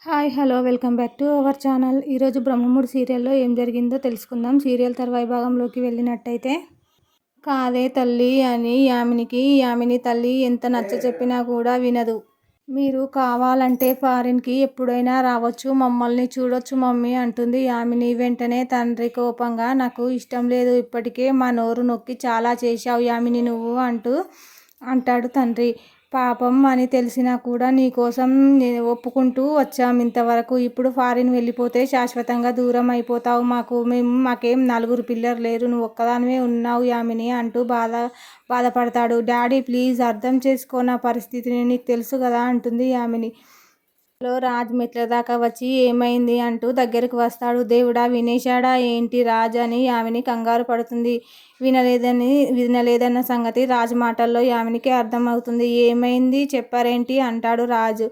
Hi hello welcome back to our channel. ఈరోజు బ్రహ్మముడి సీరియల్లో ఏం జరిగిందో తెలుసుకుందాం. సీరియల్ తర్వాయి భాగంలోకి వెళ్ళినట్టయితే, కాదే తల్లి అని యామిని తల్లి ఎంత నచ్చ చెప్పినా కూడా వినదు. మీరు కావాలంటే ఫారిన్కి ఎప్పుడైనా రావచ్చు, మమ్మల్ని చూడొచ్చు మమ్మీ అంటుంది యామిని. వెంటనే తండ్రి కోపంగా, నాకు ఇష్టం లేదు, ఇప్పటికే మా నోరు నొక్కి చాలా చేశావు యామిని నువ్వు అంటాడు తండ్రి. పాపం అని తెలిసినా కూడా నీకోసం ఒప్పుకుంటూ వచ్చాం ఇంతవరకు. ఇప్పుడు ఫారిన్ వెళ్ళిపోతే శాశ్వతంగా దూరం అయిపోతావు మాకేం నలుగురు పిల్లలు లేరు, నువ్వు ఒక్కదానివే ఉన్నావు యామిని అంటూ బాధపడతాడు. డాడీ ప్లీజ్ అర్థం చేసుకో నా పరిస్థితిని, నీకు తెలుసు కదా అంటుంది యామిని. రాజ్ మెట్ల దాకా వచ్చి ఏమైంది అంటూ దగ్గరికి వస్తాడు. దేవుడా వినేశాడా ఏంటి రాజ్ అని యామిని కంగారు పడుతుంది. వినలేదన్న సంగతి రాజ్ మాటల్లో యామినికి అర్థమవుతుంది. ఏమైంది చెప్పారేంటి అంటాడు రాజు.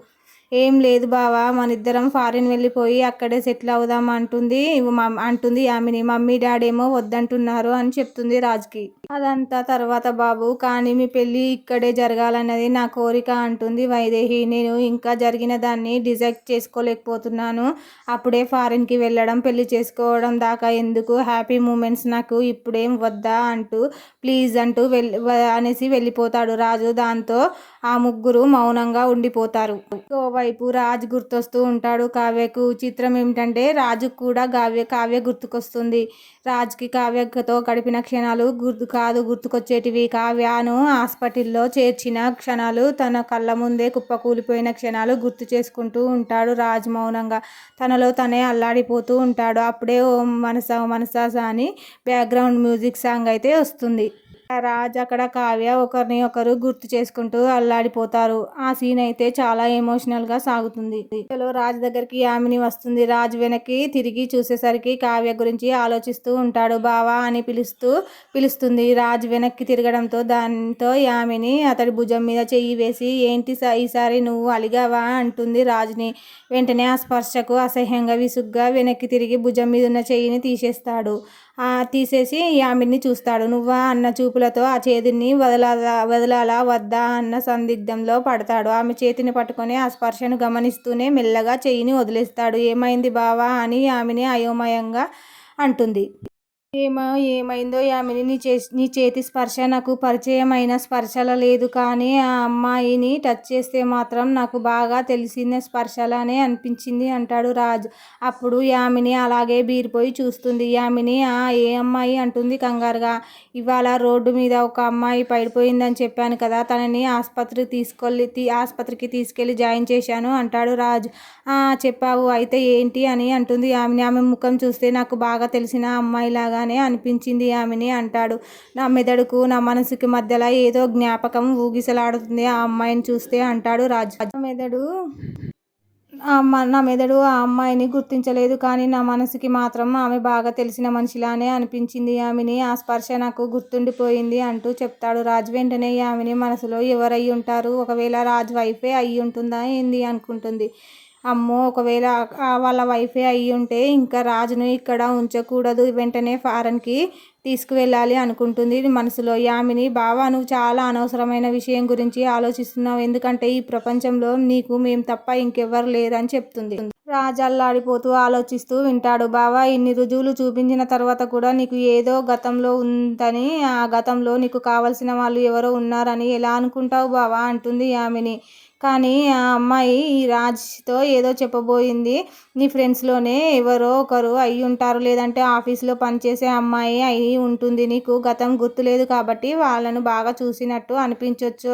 ఏం లేదు బావా, మనిద్దరం ఫారిన్ వెళ్ళిపోయి అక్కడే సెటిల్ అవుదాం అంటుంది యామిని. మమ్మీ డాడేమో వద్దంటున్నారు అని చెప్తుంది రాజ్కి. అదంతా తర్వాత బాబు, కానీ మీ పెళ్ళి ఇక్కడే జరగాలన్నది నా కోరిక అంటుంది వైదేహి. నేను ఇంకా జరిగిన దాన్ని డిసైడ్ చేసుకోలేకపోతున్నాను. అప్పుడే ఫారిన్కి వెళ్ళడం, పెళ్లి చేసుకోవడం దాకా ఎందుకు, హ్యాపీ మూమెంట్స్ నాకు ఇప్పుడేం వద్దా అంటూ ప్లీజ్ అంటూ అనేసి వెళ్ళిపోతాడు రాజు. దాంతో ఆ ముగ్గురు మౌనంగా ఉండిపోతారు. ఇంకోవైపు రాజ్ గుర్తొస్తూ ఉంటాడు కావ్యకు. చిత్రం ఏమిటంటే రాజుకు కూడా కావ్య గుర్తుకొస్తుంది. రాజ్కి కావ్యతో గడిపిన క్షణాలు గుర్తుకొచ్చేటివి. కావ్యను హాస్పిటల్లో చేర్చిన క్షణాలు, తన కళ్ళ ముందే కుప్పకూలిపోయిన క్షణాలు గుర్తు చేసుకుంటూ ఉంటాడు రాజ్ మౌనంగా. తనలో తనే అల్లాడిపోతూ ఉంటాడు. అప్పుడే ఓం మనసా అని బ్యాక్గ్రౌండ్ మ్యూజిక్ సాంగ్ అయితే వస్తుంది. రాజ్ అక్కడ కావ్య ఒకరిని ఒకరు గుర్తు చేసుకుంటూ అల్లాడిపోతారు. ఆ సీన్ అయితే చాలా ఎమోషనల్గా సాగుతుంది. రాజ్ దగ్గరికి యామిని వస్తుంది. రాజ్ వెనక్కి తిరిగి చూసేసరికి కావ్య గురించి ఆలోచిస్తూ ఉంటాడు. బావా అని పిలుస్తుంది. రాజ్ వెనక్కి తిరగడంతో దాంతో యామిని అతడి భుజం మీద చెయ్యి వేసి, ఏంటి ఈసారి నువ్వు అలిగావా అంటుంది రాజ్ని. వెంటనే ఆ స్పర్శకు అసహ్యంగా విసుగ్గా వెనక్కి తిరిగి భుజం మీద ఉన్న చెయ్యిని తీసేసి యామిని చూస్తాడు. నువ్వా అన్న చూపులతో ఆ చేతిని వదలాలా వద్దా అన్న సందిగ్ధంలో పడతాడు. ఆమె చేతిని పట్టుకొని ఆ స్పర్శను గమనిస్తూనే మెల్లగా చెయ్యిని వదిలేస్తాడు. ఏమైంది బావా అని యామిని అయోమయంగా అంటుంది. ఏమైందో యామిని, నీ చేతి స్పర్శ నాకు పరిచయమైన స్పర్శల లేదు, కానీ ఆ అమ్మాయిని టచ్ చేస్తే మాత్రం నాకు బాగా తెలిసిన స్పర్శలానే అనిపించింది అంటాడు రాజ్. అప్పుడు యామిని అలాగే బీరిపోయి చూస్తుంది. యామిని ఏ అమ్మాయి అంటుంది కంగారుగా. ఇవాళ రోడ్డు మీద ఒక అమ్మాయి పడిపోయిందని చెప్పాను కదా, తనని ఆస్పత్రికి తీసుకెళ్ళి జాయిన్ చేశాను అంటాడు రాజ్. చెప్పావు, అయితే ఏంటి అని అంటుంది యామిని. ఆమె ముఖం చూస్తే నాకు బాగా తెలిసిన అమ్మాయిలాగా అనిపించింది యామిని అంటాడు. నా మెదడుకు నా మనసుకి మధ్యలో ఏదో జ్ఞాపకం ఊగిసలాడుతుంది ఆ అమ్మాయిని చూస్తే అంటాడు రాజ్. నా మెదడు ఆ అమ్మాయిని గుర్తించలేదు, కానీ నా మనసుకి మాత్రం ఆమె బాగా తెలిసిన మనిషిలానే అనిపించింది యామిని. ఆ స్పర్శ నాకు గుర్తుండిపోయింది అంటూ చెప్తాడు రాజ్. వెంటనే యామిని మనసులో ఎవరై ఉంటారు, ఒకవేళ రాజ్ వైఫే అయ్యి ఉంటుందా ఏంది అనుకుంటుంది. అమ్మో, ఒకవేళ వాళ్ళ వైఫే అయ్యి ఉంటే ఇంకా రాజును ఇక్కడ ఉంచకూడదు, వెంటనే ఫారెన్కి తీసుకువెళ్ళాలి అనుకుంటుంది మనసులో. యామిని, బావా నువ్వు చాలా అనవసరమైన విషయం గురించి ఆలోచిస్తున్నావు, ఎందుకంటే ఈ ప్రపంచంలో నీకు మేం తప్ప ఇంకెవ్వరు లేరని చెప్తుంది. రాజు అల్లాడిపోతూ ఆలోచిస్తూ వింటాడు. బావా, ఇన్ని రుజువులు చూపించిన తర్వాత కూడా నీకు ఏదో గతంలో ఉందని, ఆ గతంలో నీకు కావలసిన వాళ్ళు ఎవరో ఉన్నారని ఎలా అనుకుంటావు బావా అంటుంది యామిని. కానీ ఆ అమ్మాయి ఈ రాజ్తో ఏదో చెప్పబోయింది. నీ ఫ్రెండ్స్లోనే ఎవరో ఒకరు అయి ఉంటారు, లేదంటే ఆఫీస్లో పనిచేసే అమ్మాయి అయి ఉంటుంది. నీకు గతం గుర్తులేదు కాబట్టి వాళ్ళను బాగా చూసినట్టు అనిపించవచ్చు.